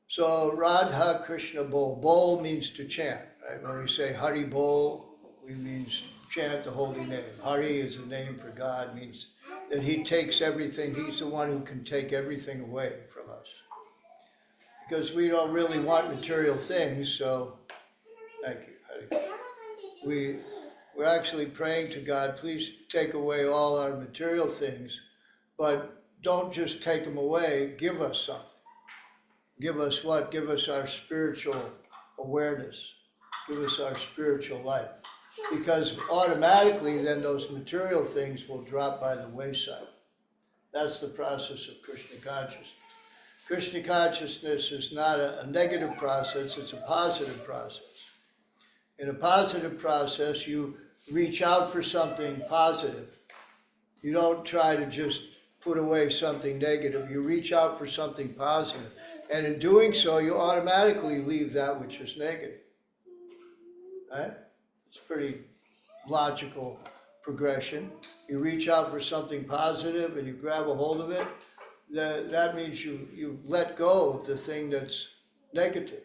So Radha Krishna Bol. Bol means to chant, right? When we say Hari Bol, we means chant the holy name. Hari is a name for God, means that he takes everything. He's the one who can take everything away from us. Because we don't really want material things, so thank you, Hari. We're actually praying to God, please take away all our material things, but don't just take them away, give us something. Give us what? Give us our spiritual awareness. Give us our spiritual life. Because automatically then those material things will drop by the wayside. That's the process of Krishna consciousness. Krishna consciousness is not a negative process, it's a positive process. In a positive process, you reach out for something positive. You don't try to just put away something negative. You reach out for something positive. And in doing so, you automatically leave that which is negative. Right? It's a pretty logical progression. You reach out for something positive and you grab a hold of it. That means you let go of the thing that's negative.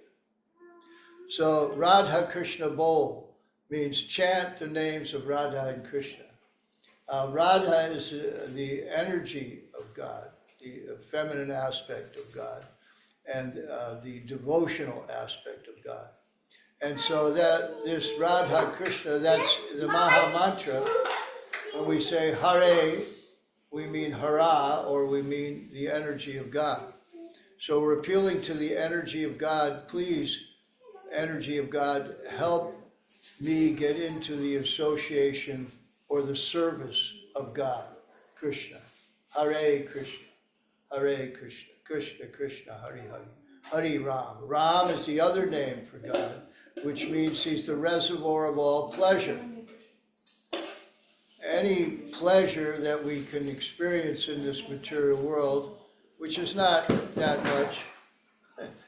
So Radha Krishna Bol means chant the names of Radha and Krishna. Radha is the energy of God, the feminine aspect of God, and the devotional aspect of God. And so that this Radha Krishna, that's the Maha Mantra. When we say Hare, we mean Hara, or we mean the energy of God. So we're appealing to the energy of God. Please, energy of God, help me get into the association or the service of God, Krishna. Hare Krishna, Hare Krishna, Krishna Krishna, Hare Hare, Hare Ram. Ram is the other name for God, which means he's the reservoir of all pleasure. Any pleasure that we can experience in this material world, which is not that much,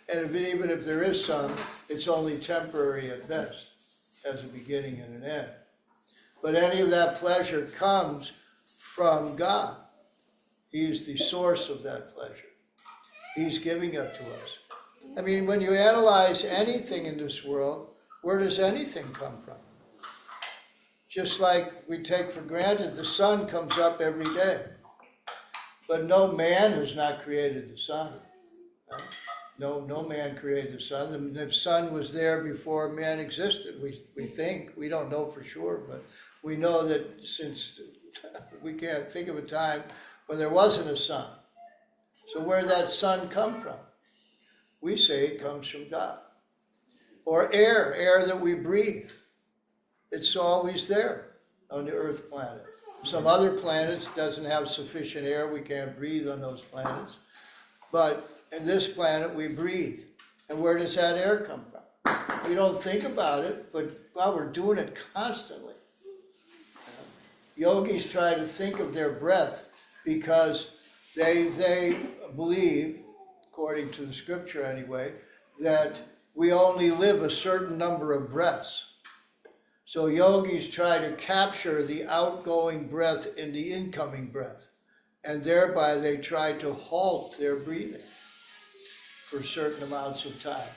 and even if there is some, it's only temporary at best, as a beginning and an end. But any of that pleasure comes from God. He's the source of that pleasure. He's giving it to us. I mean, when you analyze anything in this world, where does anything come from? Just like we take for granted, the sun comes up every day. But no man has not created the sun. Right? No man created the sun. The sun was there before man existed. We think, we don't know for sure, but we know that since we can't think of a time when there wasn't a sun. So where did that sun come from? We say it comes from God. Or air that we breathe. It's always there on the Earth planet. Some other planets doesn't have sufficient air. We can't breathe on those planets. But in this planet, we breathe. And where does that air come from? We don't think about it, but well, we're doing it constantly. Yogis try to think of their breath because they believe, according to the scripture anyway, that we only live a certain number of breaths. So yogis try to capture the outgoing breath in the incoming breath, and thereby they try to halt their breathing for certain amounts of time.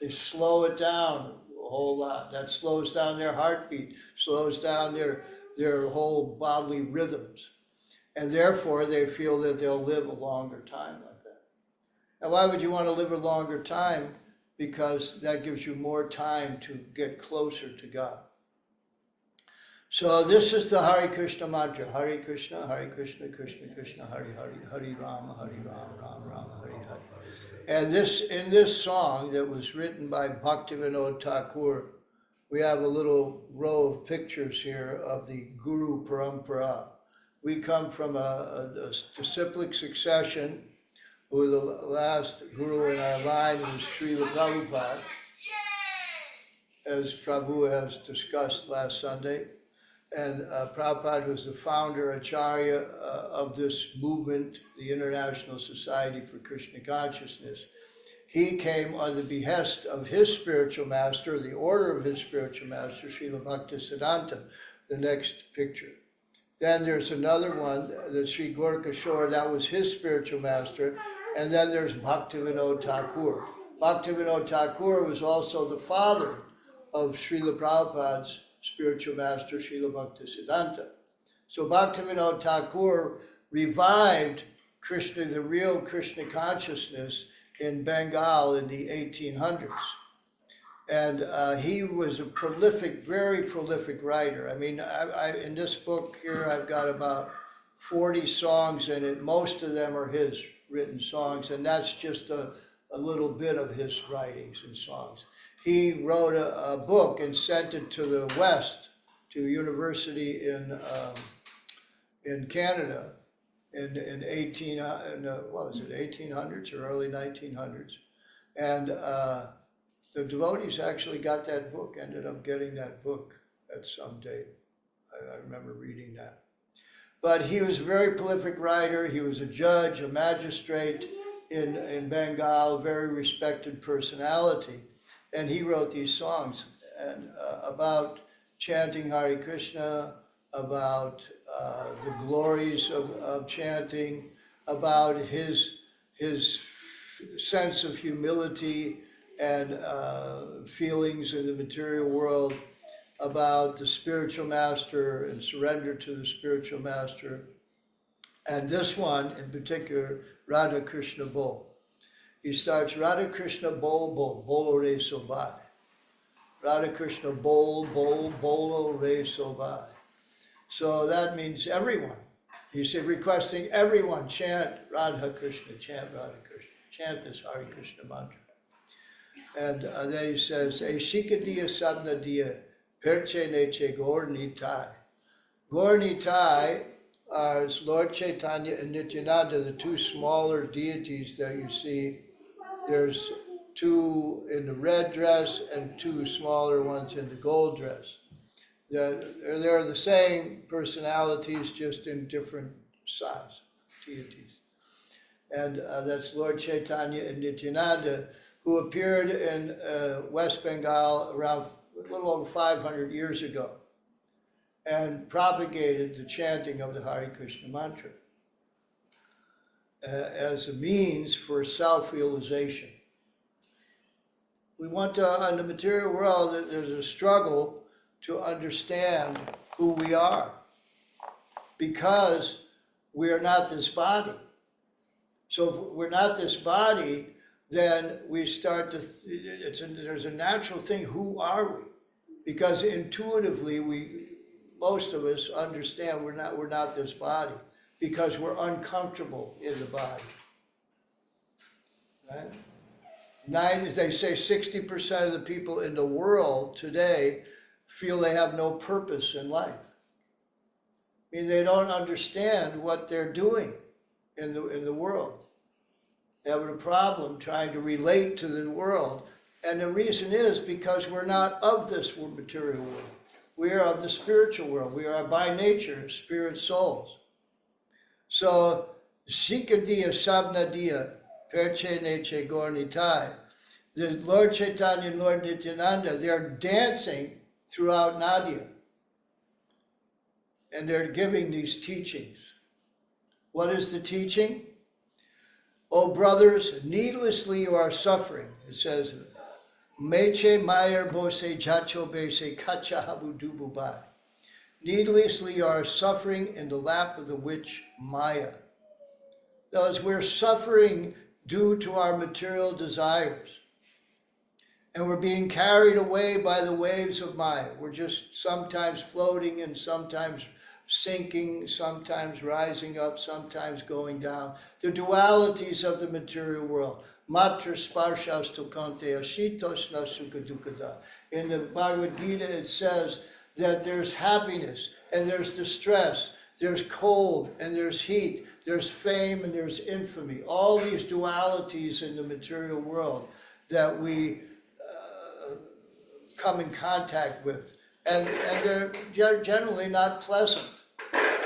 They slow it down a whole lot. That slows down their heartbeat, slows down their whole bodily rhythms. And therefore they feel that they'll live a longer time like that. Now why would you want to live a longer time? Because that gives you more time to get closer to God. So this is the Hare Krishna mantra. Hare Krishna, Krishna Krishna, Hare Hare, Hare Rama, Ram Rama, Hare Hare. And in this song that was written by Bhaktivinoda Thakur, we have a little row of pictures here of the Guru Parampara. We come from a disciplic succession, who the last guru in our line is Srila Prabhupada, as Prabhu has discussed last Sunday. And Prabhupada was the founder, Acharya of this movement, the International Society for Krishna Consciousness. He came on the behest of his spiritual master, the order of his spiritual master, Srila Bhaktisiddhanta, the next picture. Then there's another one, the Sri Gaurkishore, that was his spiritual master. And then there's Bhaktivinoda Thakur. Bhaktivinoda Thakur was also the father of Srila Prabhupada's spiritual master, Srila Bhaktisiddhanta. So Bhaktivinoda Thakur revived Krishna, the real Krishna consciousness in Bengal in the 1800s. And he was a prolific, very prolific writer. I mean, in this book here, I've got about 40 songs in it. Most of them are his written songs, and that's just a little bit of his writings and songs. He wrote a book and sent it to the West, to a university in Canada in 1800s or early 1900s. And the devotees actually got that book, ended up getting that book at some date. I remember reading that. But he was a very prolific writer. He was a judge, a magistrate in Bengal, very respected personality. And he wrote these songs and about chanting Hare Krishna, about the glories of chanting, about his sense of humility and feelings in the material world, about the spiritual master and surrender to the spiritual master. And this one in particular, Radha Krishna Bol. He starts Radha Krishna Bol Bol, Bolo Re Sobai. Radha Krishna Bol Bol, Bolo Re Sobai. So that means everyone. He's requesting everyone chant Radha Krishna, chant Radha Krishna, chant this Hare Krishna mantra. And then he says, Shikadiya Sadnadiya Perche Neche Gaur Nitai. Gaur Nitai are Lord Chaitanya and Nityananda, the two smaller deities that you see. There's two in the red dress and two smaller ones in the gold dress. They're the same personalities, just in different size deities. And that's Lord Chaitanya and Nityananda, who appeared in West Bengal around a little over 500 years ago and propagated the chanting of the Hare Krishna mantra as a means for self-realization. We want to, in the material world, there's a struggle to understand who we are because we are not this body. So if we're not this body, then we start to, there's a natural thing, who are we? Because intuitively, most of us understand we're not this body because we're uncomfortable in the body, right? They say 60% of the people in the world today feel they have no purpose in life. I mean, they don't understand what they're doing in the world. They're having a problem trying to relate to the world. And the reason is because we're not of this material world. We are of the spiritual world. We are by nature spirit souls. So, Shikadiya Sabnadiya Perche Neche Gornitai. The Lord Chaitanya and Lord Nityananda, they're dancing throughout Nadia. And they're giving these teachings. What is the teaching? Oh brothers, needlessly you are suffering. It says, Meche Mayer Bose Jacho Bese Kacha Habu Dububai. Needlessly you are suffering in the lap of the witch Maya. Thus we're suffering due to our material desires. And we're being carried away by the waves of Maya. We're just sometimes floating and sometimes sinking, sometimes rising up, sometimes going down. The dualities of the material world. Matra sparshas tokante ashitoshna sukadukada. In the Bhagavad Gita it says that there's happiness and there's distress, there's cold and there's heat, there's fame and there's infamy. All these dualities in the material world that we come in contact with. And they're generally not pleasant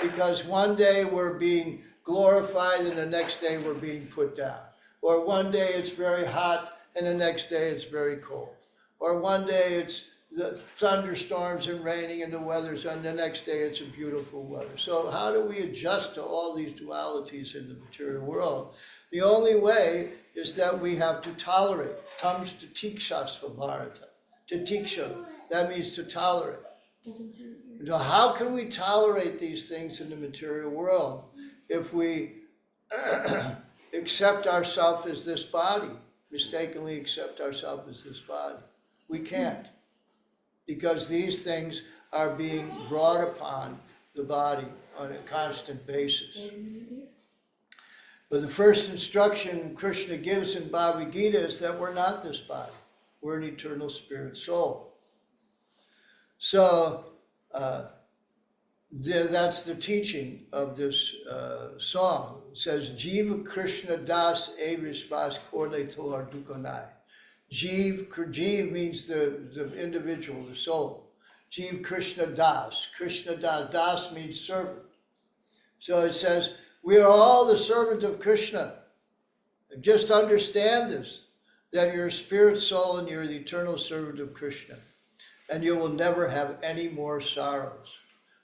because one day we're being glorified and the next day we're being put down. Or one day it's very hot and the next day it's very cold. Or one day it's the thunderstorms and raining and the weather's and the next day it's a beautiful weather. So how do we adjust to all these dualities in the material world? The only way is that we have to tolerate. Comes to tikshasva bharata. To tiksha, that means to tolerate. Now, how can we tolerate these things in the material world if we accept ourselves as this body, mistakenly accept ourselves as this body? We can't, because these things are being brought upon the body on a constant basis. But the first instruction Krishna gives in Bhagavad Gita is that we're not this body. We're an eternal spirit soul. So that's the teaching of this song. It says, Jiva Krishna Das Evisvas Korle Tohar Dukonai. Jiv means the individual, the soul. Jiv Krishna Das. Krishna Das. Das means servant. So it says, we are all the servant of Krishna. Just understand this, that you're a spirit soul and you're the eternal servant of Krishna. And you will never have any more sorrows.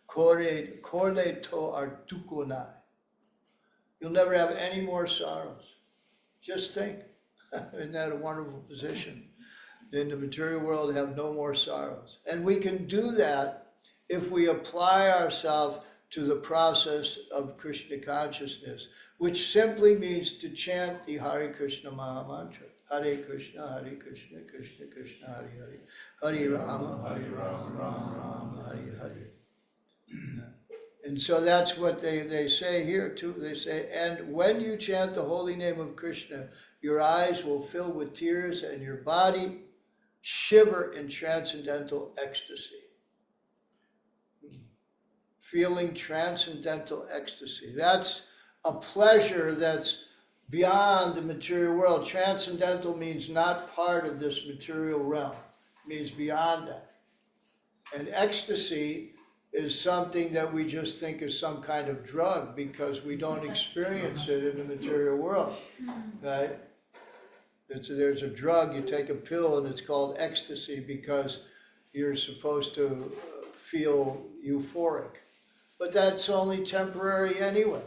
Kore to artukonai. You'll never have any more sorrows. Just think, isn't that a wonderful position? In the material world, have no more sorrows. And we can do that if we apply ourselves to the process of Krishna consciousness, which simply means to chant the Hare Krishna Maha Mantra. Hare Krishna, Krishna Krishna, Hare Hare. Hare Rama, Rama Rama, Hare Hare. And so that's what they say here too. They say, and when you chant the holy name of Krishna, your eyes will fill with tears and your body shiver in transcendental ecstasy. Feeling transcendental ecstasy. That's a pleasure that's beyond the material world. Transcendental means not part of this material realm. It means beyond that. And ecstasy is something that we just think is some kind of drug because we don't experience it in the material world, right? There's a drug, you take a pill and it's called ecstasy because you're supposed to feel euphoric. But that's only temporary anyway.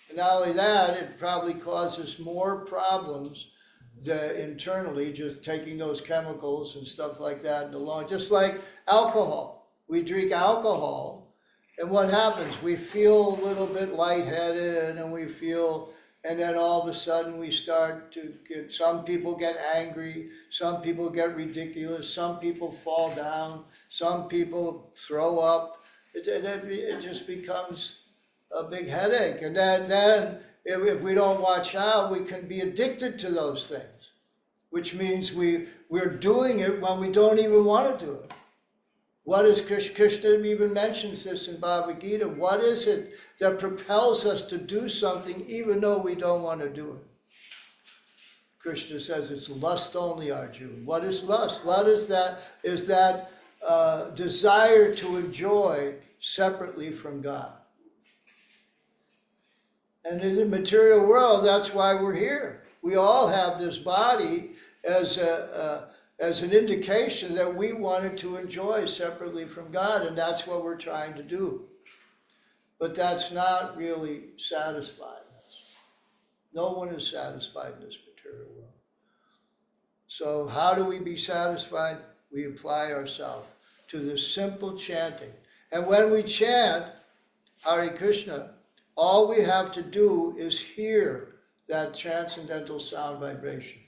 And not only that, it probably causes more problems internally, just taking those chemicals and stuff like that in the long, just like alcohol. We drink alcohol, and what happens? We feel a little bit lightheaded, and then all of a sudden we start to get, some people get angry, some people get ridiculous, some people fall down, some people throw up. It just becomes a big headache. And then if we don't watch out, we can be addicted to those things, which means we're doing it when we don't even want to do it. What is Krishna even mentions this in Bhagavad Gita? What is it that propels us to do something even though we don't want to do it? Krishna says it's lust only, Arjuna. What is lust? Lust is that desire to enjoy separately from God. And in the material world, that's why we're here. We all have this body as an indication that we wanted to enjoy separately from God, and that's what we're trying to do. But that's not really satisfying us. No one is satisfied in this material world. So how do we be satisfied? We apply ourselves to this simple chanting. And when we chant Hare Krishna, all we have to do is hear that transcendental sound vibration.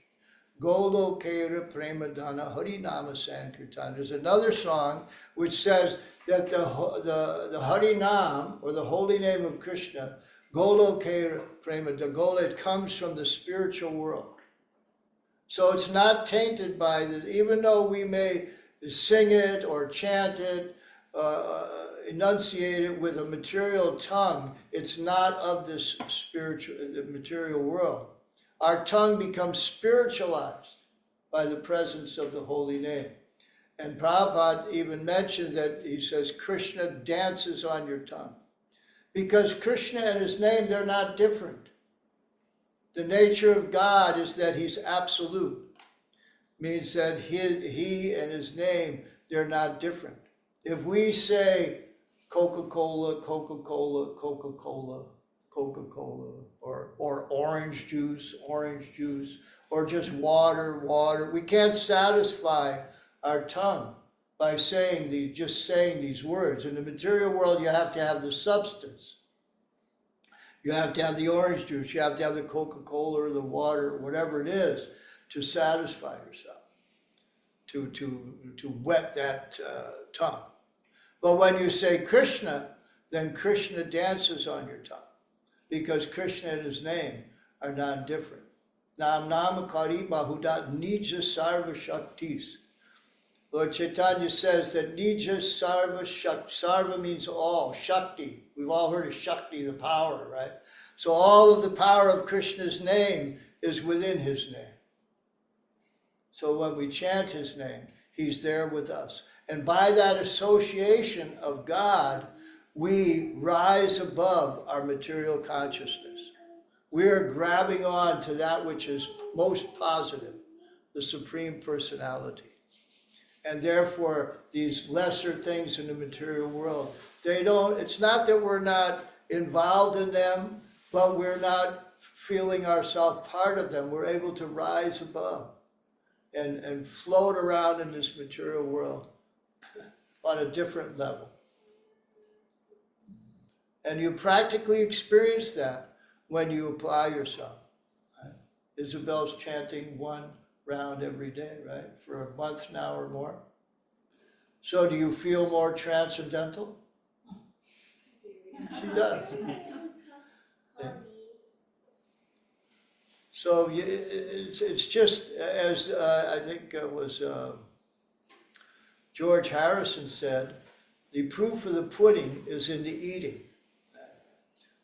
Golo Kera Premadana Harinama Sankirtan. There's another song which says that the Harinam, or the holy name of Krishna, Golo Kera Premadana, Gola, it comes from the spiritual world. So it's not tainted by even though we may sing it or chant it, enunciate it with a material tongue, it's not of this the material world. Our tongue becomes spiritualized by the presence of the holy name. And Prabhupada even mentioned that he says, Krishna dances on your tongue. Because Krishna and his name, they're not different. The nature of God is that he's absolute. Means that he and his name, they're not different. If we say Coca-Cola, Coca-Cola, Coca-Cola, Coca-Cola, or orange juice, or just water. We can't satisfy our tongue by just saying these words. In the material world, you have to have the substance. You have to have the orange juice, you have to have the Coca-Cola or the water, whatever it is, to satisfy yourself, to wet that tongue. But when you say Krishna, then Krishna dances on your tongue, because Krishna and his name are non-different. Nam nama kari bahudat nija sarva shaktis. Lord Chaitanya says that nija sarva shakti. Sarva means all, shakti. We've all heard of shakti, the power, right? So all of the power of Krishna's name is within his name. So when we chant his name, he's there with us. And by that association of God, we rise above our material consciousness. We are grabbing on to that which is most positive, the Supreme Personality. And therefore, these lesser things in the material world, it's not that we're not involved in them, but we're not feeling ourselves part of them. We're able to rise above and float around in this material world on a different level. And you practically experience that when you apply yourself. Right? Isabel's chanting 1 round every day, right? For a month now or more. So do you feel more transcendental? She does. Yeah. So it's just, as I think it was George Harrison said, the proof of the pudding is in the eating.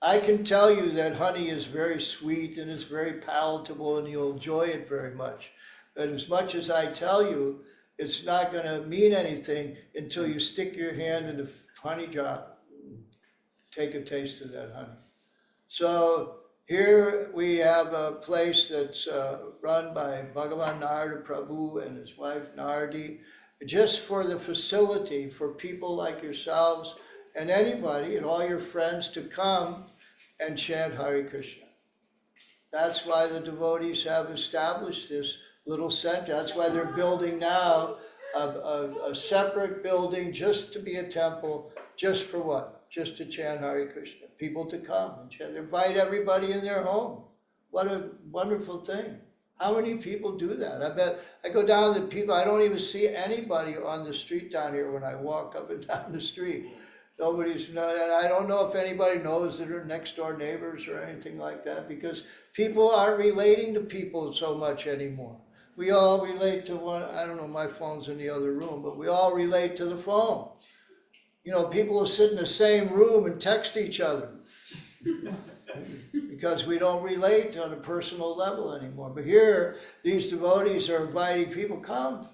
I can tell you that honey is very sweet and is very palatable and you'll enjoy it very much. But as much as I tell you, it's not going to mean anything until you stick your hand in the honey jar, take a taste of that honey. So here we have a place that's run by Bhagavan Narada Prabhu and his wife Nardi, just for the facility for people like yourselves and anybody and all your friends to come and chant Hare Krishna. That's why the devotees have established this little center. That's why they're building now a separate building just to be a temple, just for what? Just to chant Hare Krishna. People to come and chant. They invite everybody in their home. What a wonderful thing. How many people do that? I bet I go down to people, I don't even see anybody on the street down here when I walk up and down the street. And I don't know if anybody knows that are next door neighbors or anything like that, because people aren't relating to people so much anymore. We all relate to one, I don't know, my phone's in the other room, but we all relate to the phone. You know, people will sit in the same room and text each other because we don't relate on a personal level anymore. But here, these devotees are inviting people, come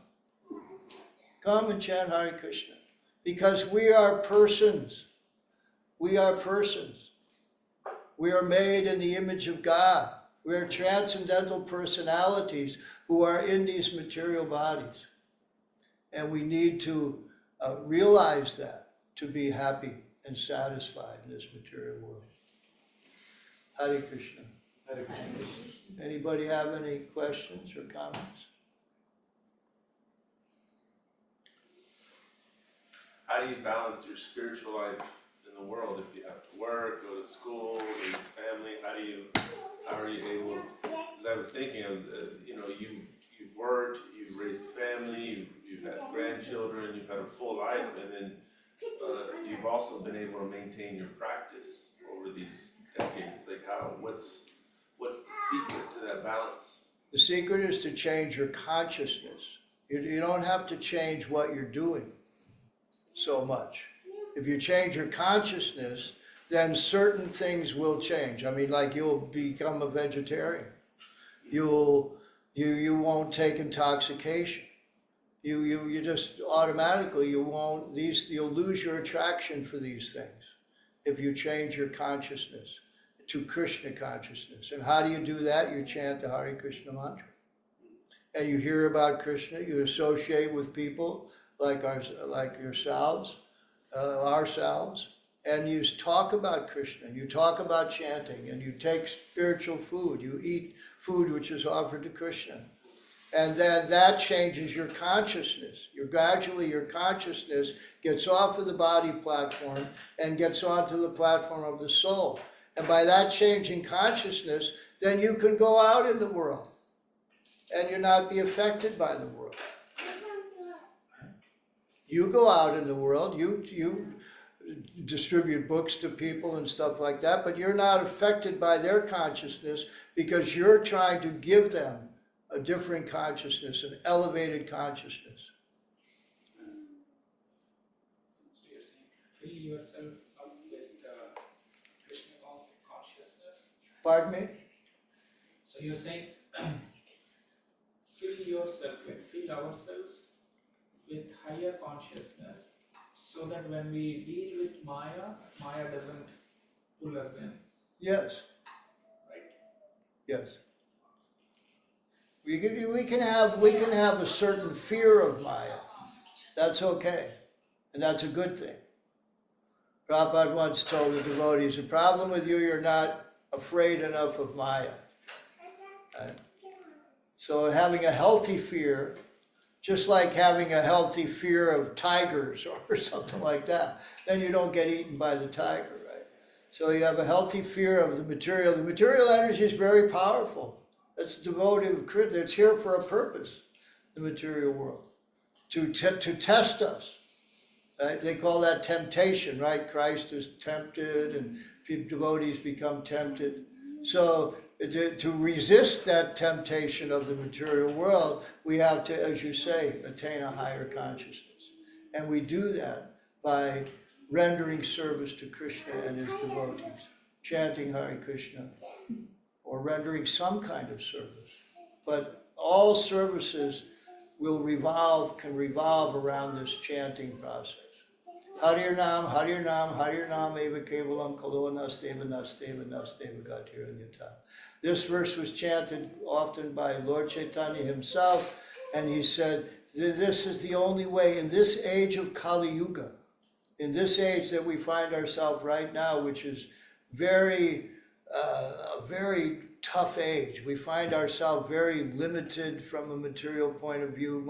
and chant Hare Krishna. Because we are persons. We are persons. We are made in the image of God. We are transcendental personalities who are in these material bodies. And we need to realize that to be happy and satisfied in this material world. Hare Krishna. Hare Krishna. Anybody have any questions or comments? How do you balance your spiritual life in the world if you have to work, go to school, raise a family? How are you able? Because I was thinking, you've worked, you've raised a family, you've had grandchildren, you've had a full life, and then you've also been able to maintain your practice over these decades. Like what's the secret to that balance? The secret is to change your consciousness. You don't have to change what you're doing so much. If you change your consciousness, then certain things will change. I mean, like you'll become a vegetarian. You won't take intoxication. You just automatically you'll lose your attraction for these things if you change your consciousness to Krishna consciousness. And how do you do that? You chant the Hare Krishna mantra. And you hear about Krishna, you associate with people like yourselves, ourselves, and you talk about Krishna, you talk about chanting, and you take spiritual food, you eat food which is offered to Krishna. And then that changes your consciousness. Gradually your consciousness gets off of the body platform and gets onto the platform of the soul. And by that change in consciousness, then you can go out in the world and you're not be affected by the world. You go out in the world, you distribute books to people and stuff like that, but you're not affected by their consciousness because you're trying to give them a different consciousness, an elevated consciousness. So you're saying fill yourself up with Krishna consciousness? Pardon me? So you're saying fill yourself, like fill ourselves with higher consciousness so that when we deal with Maya, Maya doesn't pull us in, Yes, right? yes. We can have a certain fear of Maya. That's okay, and that's a good thing. Prabhupada once told the devotees, the problem with you, you're not afraid enough of Maya. Right? So having a healthy fear, just like having a healthy fear of tigers or something like that, then you don't get eaten by the tiger, right? So you have a healthy fear of the material. The material energy is very powerful. That's devotive, it's here for a purpose, the material world, to test us. Right? They call that temptation, right? Christ is tempted and devotees become tempted. So to resist that temptation of the material world, we have to, as you say, attain a higher consciousness. And we do that by rendering service to Krishna and his devotees, chanting Hare Krishna, or rendering some kind of service. But all services can revolve around this chanting process. Harir Nam, Harir Nam, Harir Nam, Eva Kevalam, Kalo Nasteva, Nasteva, Nasteva, Gatiranyata. This verse was chanted often by Lord Chaitanya himself, and he said, this is the only way in this age of Kali Yuga, in this age that we find ourselves right now, which is a very tough age. We find ourselves very limited from a material point of view.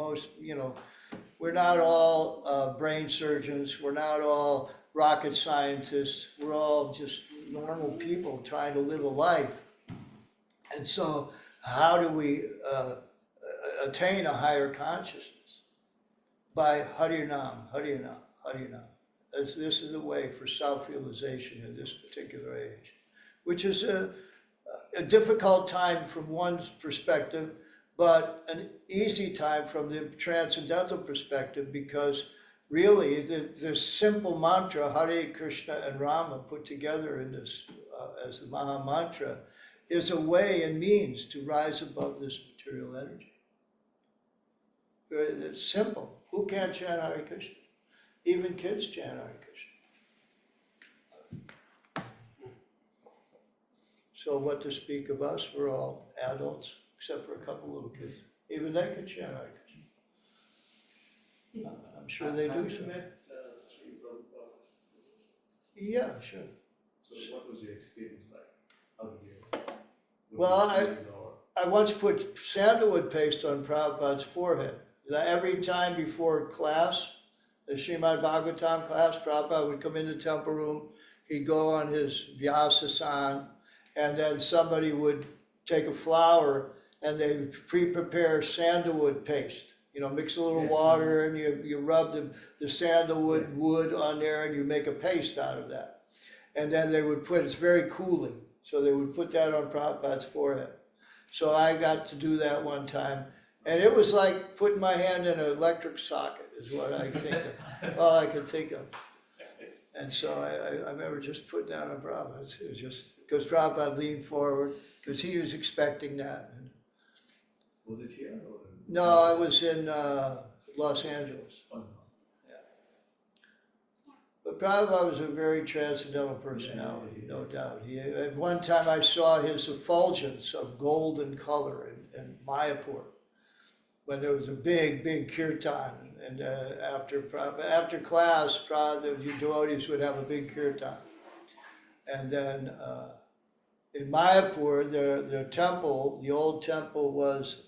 We're not all brain surgeons. We're not all rocket scientists. We're all just normal people trying to live a life. And so how do we attain a higher consciousness? By Harir Nam, Harir Nam, Harir Nam. This is the way for self-realization in this particular age, which is a difficult time from one's perspective, but an easy time from the transcendental perspective, because really this simple mantra, Hare Krishna and Rama, put together in this as the Maha Mantra, is a way and means to rise above this material energy. It's simple. Who can't chant Hare Krishna? Even kids chant Hare Krishna. So what to speak of us? We're all adults, except for a couple little kids. Even they can chant Hare Krishna. I'm sure they do. Have you met Sri Prabhu? Yeah, sure. So what was your experience like? How did you? Well, I once put sandalwood paste on Prabhupada's forehead. Every time before class, the Srimad Bhagavatam class, Prabhupada would come in the temple room, he'd go on his Vyasasan, and then somebody would take a flower and they pre-prepare sandalwood paste. Mix a little water and you rub the sandalwood wood on there and you make a paste out of that. And then they would it's very cooling, so they would put that on Prabhupada's forehead. So I got to do that one time. And it was like putting my hand in an electric socket is what I think of, all I could think of. And so I remember just putting that on Prabhupada. It was just because Prabhupada leaned forward, because he was expecting that. Was it here? Or? No, I was in Los Angeles. Oh, no. Yeah. But Prabhupada was a very transcendental personality, no doubt. At one time I saw his effulgence of golden color in Mayapur. when there was a big kirtan, and after class, the devotees would have a big kirtan. And then in Mayapur, the temple, the old temple, was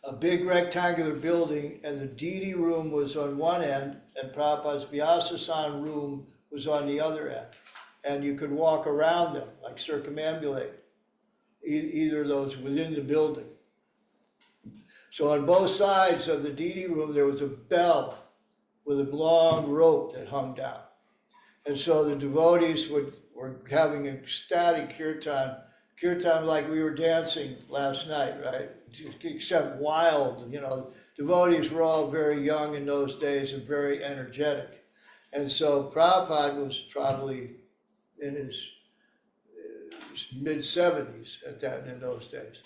a big rectangular building, and the deity room was on one end, and Prabhupada's Vyasasan room was on the other end. And you could walk around them, like circumambulate, either of those within the building. So on both sides of the deity room, there was a bell with a long rope that hung down. And so the devotees were having ecstatic kirtan like we were dancing last night, right? Except wild, devotees were all very young in those days and very energetic. And so Prabhupada was probably in his mid-70s in those days.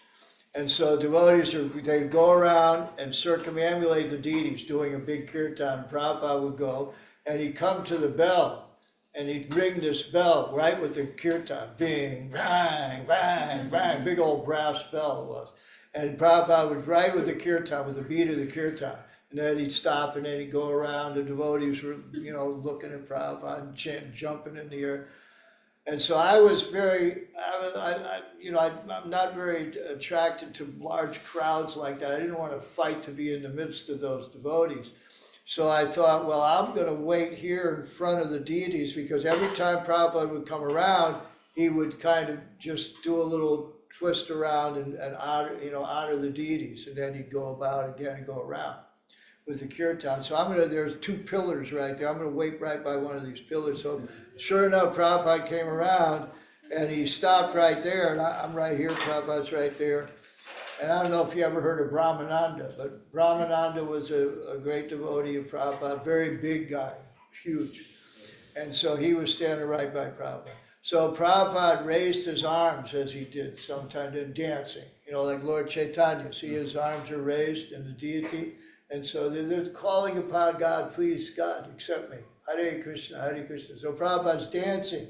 And so devotees, they'd go around and circumambulate the deities doing a big kirtan. Prabhupada would go, and he'd come to the bell, and he'd ring this bell right with the kirtan. Bing, bang, bang, bang, big old brass bell it was. And Prabhupada would right with the kirtan, with the beat of the kirtan. And then he'd stop, and then he'd go around. The devotees were, looking at Prabhupada and chanting, jumping in the air. And so I was I'm not very attracted to large crowds like that. I didn't want to fight to be in the midst of those devotees. So I thought, well, I'm going to wait here in front of the deities, because every time Prabhupada would come around, he would kind of just do a little twist around and honor the deities, and then he'd go about again and go around with the kirtan. So there's two pillars right there. I'm going to wait right by one of these pillars. So sure enough, Prabhupada came around, and he stopped right there, and I'm right here, Prabhupada's right there. And I don't know if you ever heard of Brahmananda, but Brahmananda was a great devotee of Prabhupada, very big guy, huge. And so he was standing right by Prabhupada. So Prabhupada raised his arms as he did sometimes in dancing, like Lord Chaitanya. See, his arms are raised in the deity. And so they're calling upon God, please, God, accept me. Hare Krishna, Hare Krishna. So Prabhupada's dancing,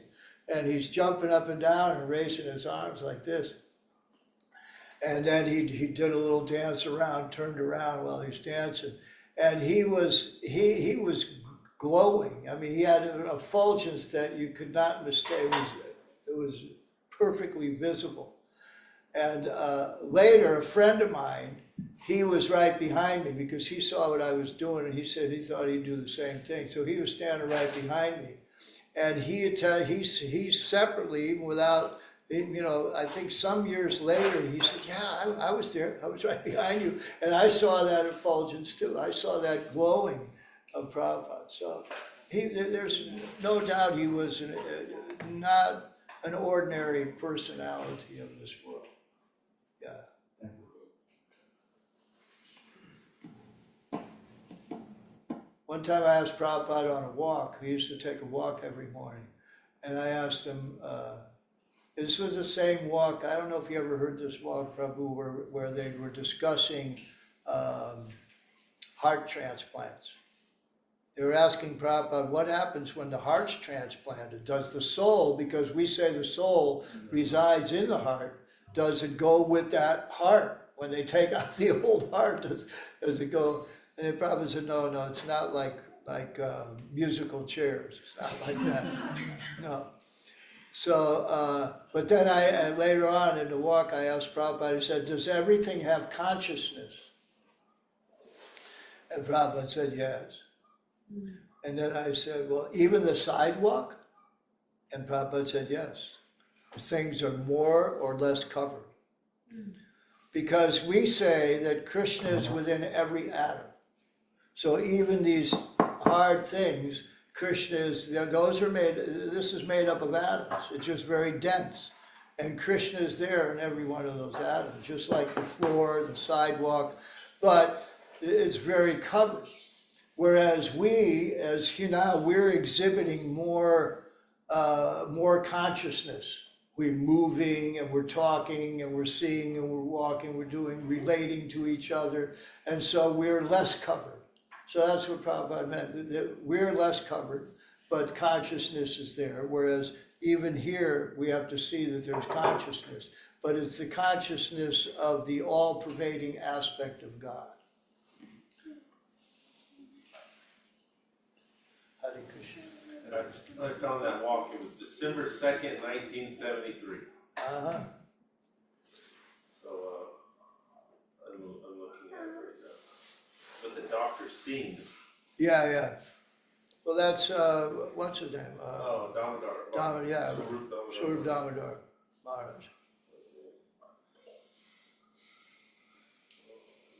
and he's jumping up and down and raising his arms like this. And then he did a little dance around, turned around while he's dancing. And he was glowing. I mean, he had an effulgence that you could not mistake. It was perfectly visible. And later, a friend of mine, he was right behind me because he saw what I was doing, and he said he thought he'd do the same thing. So he was standing right behind me. And he separately, even without, I think some years later, he said, yeah, I was there. I was right behind you. And I saw that effulgence too. I saw that glowing of Prabhupada. So there's no doubt he was not an ordinary personality of this world. Yeah. One time I asked Prabhupada on a walk. We used to take a walk every morning. And I asked him, this was the same walk. I don't know if you ever heard this walk, Prabhu, where they were discussing heart transplants. They were asking Prabhupada, what happens when the heart's transplanted? Does the soul, because we say the soul resides in the heart, does it go with that heart? When they take out the old heart, does it go? And the Prabhupada said, no, it's not like musical chairs. It's not like that. No. So, but then later on in the walk, I asked Prabhupada, I said, does everything have consciousness? And Prabhupada said, yes. And then I said, well, even the sidewalk? And Prabhupada said, yes. Things are more or less covered. Because we say that Krishna is within every atom. So even these hard things, Krishna is, this is made up of atoms. It's just very dense. And Krishna is there in every one of those atoms, just like the floor, the sidewalk, but it's very covered. Whereas we're exhibiting more consciousness. We're moving and we're talking and we're seeing and we're walking, relating to each other. And so we're less covered. So that's what Prabhupada meant, that we're less covered, but consciousness is there. Whereas even here, we have to see that there's consciousness. but it's the consciousness of the all-pervading aspect of God. Hare Krishna. And I found that walk, it was December 2nd, 1973. Uh-huh. So I'm looking at it right now. But the doctor's seen. Yeah. Well, that's, what's his name? Damodar. Swarup Swarup Damodar. Damodar Maharaj.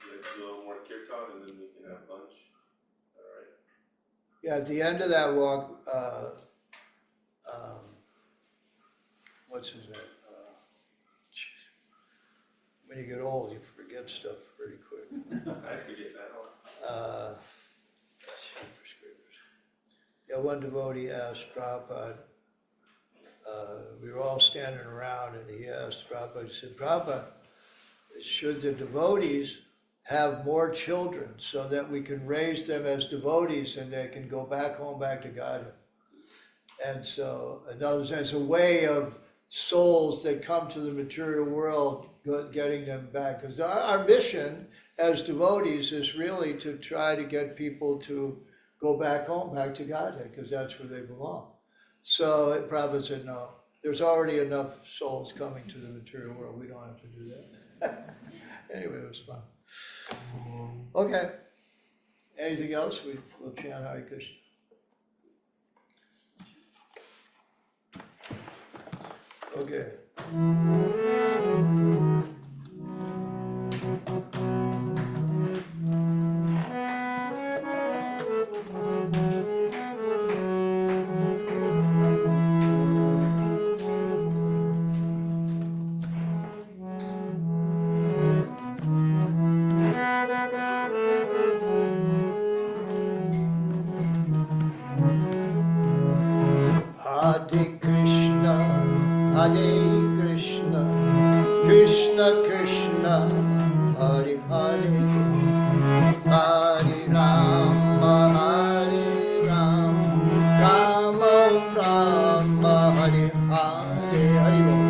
Let's do a little more kirtan and then we can have lunch. All right. Yeah, at the end of that walk, what's his name? When you get old, you forget stuff pretty quick. I forget that one. Yeah, one devotee asked Prabhupada, we were all standing around, and he asked Prabhupada, he said, Prabhupada, should the devotees have more children so that we can raise them as devotees and they can go back home, back to Godhead? And so, in other words, as a way of souls that come to the material world, getting them back. Because our mission as devotees is really to try to get people to go back home, back to Godhead, because that's where they belong. So Prabhupada said, no, there's already enough souls coming to the material world. We don't have to do that. Anyway, it was fun. Okay. Anything else? We'll chant Hare Krishna. Okay. Hare Krishna, Krishna Krishna, Hare Hare, Hare Rama, Rama Rama, Hare Hare, Hare Bol.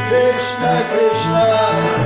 Krishna Krishna